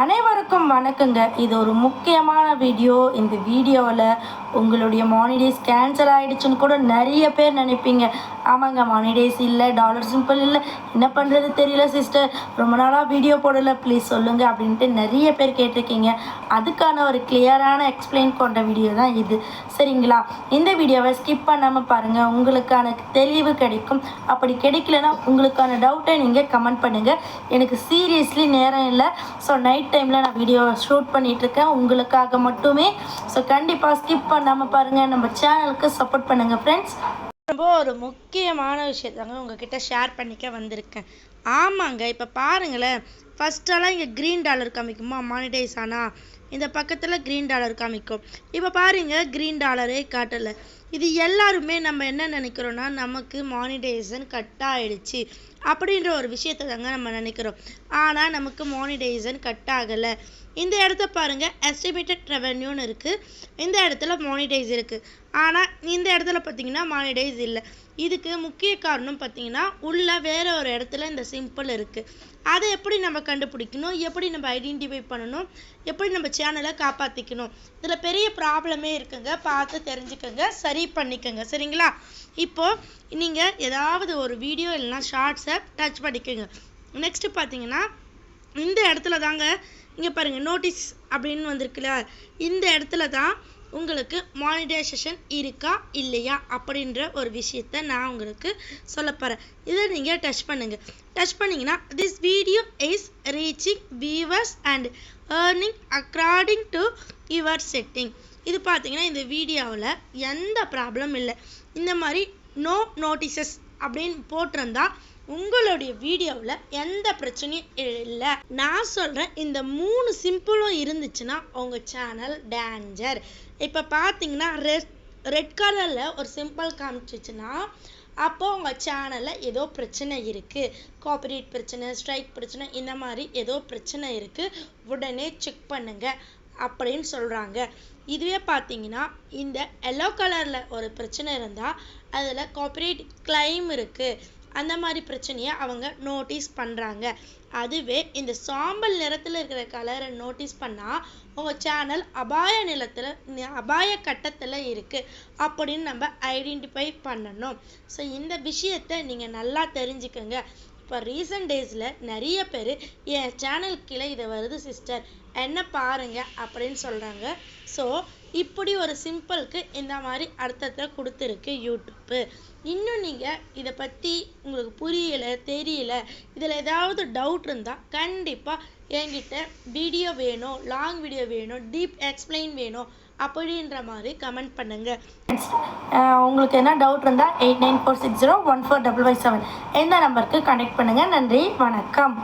அனைவருக்கும் வணக்கங்க. இது ஒரு முக்கியமான வீடியோ. இந்த வீடியோவில் உங்களுடைய மானிடேஸ் கேன்சல் ஆகிடுச்சுன்னு கூட நிறைய பேர் நினைப்பீங்க. ஆமாங்க, மானிடேஸ் இல்லை, டாலர் சிம்பிள் இல்லை, என்ன பண்ணுறது தெரியல சிஸ்டர், ரொம்ப நாளாக வீடியோ போடலை, ப்ளீஸ் சொல்லுங்கள் அப்படின்ட்டு நிறைய பேர் கேட்டிருக்கீங்க. அதுக்கான ஒரு கிளியரான எக்ஸ்பிளைன் கொண்ட வீடியோ தான் இது, சரிங்களா? இந்த வீடியோவை ஸ்கிப் பண்ணாமல் பாருங்கள், உங்களுக்கான தெளிவு கிடைக்கும். அப்படி கிடைக்கலன்னா உங்களுக்கான டவுட்டை நீங்கள் கமெண்ட் பண்ணுங்கள். எனக்கு சீரியஸ்லி நேரம் இல்லை. ஸோ நைட் டைமில் நான் வீடியோ ஷூட் பண்ணிகிட்ருக்கேன் உங்களுக்காக மட்டுமே. ஸோ கண்டிப்பாக ஸ்கிப் பண்ணாமல் பாருங்கள், நம்ம சேனலுக்கு சப்போர்ட் பண்ணுங்கள் ஃப்ரெண்ட்ஸ். ரொம்ப ஒரு முக்கியமான விஷயத்தாங்க உங்ககிட்ட ஷேர் பண்ணிக்க வந்திருக்கேன். ஆமாங்க, இப்போ பாருங்களேன், ஃபஸ்ட்டெல்லாம் இங்கே க்ரீன் டாலர் காமிக்குமா மானிடைஸ் ஆனால், இந்த பக்கத்தில் க்ரீன் டாலர் காமிக்கும். இப்போ பாருங்கள், க்ரீன் டாலரே காட்டலை. இது எல்லாருமே நம்ம என்ன நினைக்கிறோன்னா, நமக்கு மானிடைசேஷன் கட் ஆகிடுச்சு அப்படின்ற ஒரு விஷயத்தை தாங்க நம்ம நினைக்கிறோம். ஆனால் நமக்கு மானிடைசேஷன் கட் ஆகலை. இந்த இடத்த பாருங்கள், எஸ்டிமேட்டட் ரெவென்யூன்னு இருக்குது, இந்த இடத்துல மானிடைஸ் இருக்குது. ஆனால் இந்த இடத்துல பார்த்திங்கன்னா மானிடைஸ் இல்லை. இதுக்கு முக்கிய காரணம் பார்த்திங்கன்னா, உள்ள வேறு ஒரு இடத்துல இந்த சிம்பிள் இருக்குது. அதை எப்படி நம்ம கண்டுபிடிக்கணும், எப்படி நம்ம ஐடென்டிஃபை பண்ணணும், எப்படி நம்ம சேனலை காப்பாற்றிக்கணும், இதில் பெரிய ப்ராப்ளமே இருக்குங்க. பார்த்து தெரிஞ்சுக்கோங்க, சரி பண்ணிக்கோங்க, சரிங்களா? இப்போது நீங்கள் ஏதாவது ஒரு வீடியோ இல்லைனா ஷார்ட்ஸை டச் பண்ணிக்கோங்க. நெக்ஸ்ட்டு பார்த்தீங்கன்னா, இந்த இடத்துல தாங்க, இங்கே பாருங்கள் நோட்டீஸ் அப்படின்னு வந்திருக்குல்ல, இந்த இடத்துல தான் உங்களுக்கு மானிடைசேஷன் இருக்கா இல்லையா அப்படின்ற ஒரு விஷயத்தை நான் உங்களுக்கு சொல்ல போகிறேன். இதை நீங்கள் டச் பண்ணுங்கள். டச் பண்ணிங்கன்னா, this video is reaching viewers and earning according to your setting. இது பார்த்தீங்கன்னா, இந்த வீடியோவில் எந்த ப்ராப்ளம் இல்லை. இந்த மாதிரி நோ நோட்டீசஸ் அப்படின்னு போட்டிருந்தா உங்களுடைய வீடியோவில் எந்த பிரச்சனையும் இல்லை. நான் சொல்கிறேன், இந்த 3 சிம்பிளும் இருந்துச்சுன்னா உங்கள் சேனல் டேஞ்சர். இப்போ பார்த்தீங்கன்னா, ரெட் கலரில் ஒரு சிம்பிள் காமிச்சிச்சுன்னா அப்போது உங்கள் சேனலில் ஏதோ பிரச்சனை இருக்குது, காப்பிரைட் பிரச்சனை, ஸ்ட்ரைக் பிரச்சனை, இந்த மாதிரி ஏதோ பிரச்சனை இருக்குது, உடனே செக் பண்ணுங்கள் அப்படின்னு சொல்கிறாங்க. இதுவே பார்த்தீங்கன்னா, இந்த எல்லோ கலரில் ஒரு பிரச்சனை இருந்தால் அதில் காப்பிரைட் கிளைம் இருக்குது, அந்த மாதிரி பிரச்சனையை அவங்க நோட்டீஸ் பண்ணுறாங்க. அதுவே இந்த சாம்பல் நிறத்தில் இருக்கிற கலரை நோட்டீஸ் பண்ணால் உங்கள் சேனல் அபாய கட்டத்தில் இருக்குது அப்படின்னு நம்ம ஐடென்டிஃபை பண்ணணும். ஸோ இந்த விஷயத்தை நீங்கள் நல்லா தெரிஞ்சுக்கோங்க. இப்போ ரீசன்ட் டேஸில் நிறைய பேர் என் சேனல் கீழே இதை வருது சிஸ்டர், என்ன பாருங்க அப்படின்னு சொல்கிறாங்க. ஸோ இப்படி ஒரு சிம்பிளுக்கு இந்த மாதிரி அர்த்தத்தை கொடுத்துருக்கு யூடியூப்பு. இன்னும் நீங்கள் இதை பற்றி உங்களுக்கு புரியலை, தெரியல, இதில் ஏதாவது டவுட் இருந்தால் கண்டிப்பாக என்கிட்ட வீடியோ வேணும், லாங் வீடியோ வேணும், டீப் எக்ஸ்பிளைன் வேணும் அப்படின்ற மாதிரி கமெண்ட் பண்ணுங்கள். உங்களுக்கு என்ன டவுட் இருந்தால் 8946014557 இந்த நம்பருக்கு கனெக்ட் பண்ணுங்கள். நன்றி, வணக்கம்.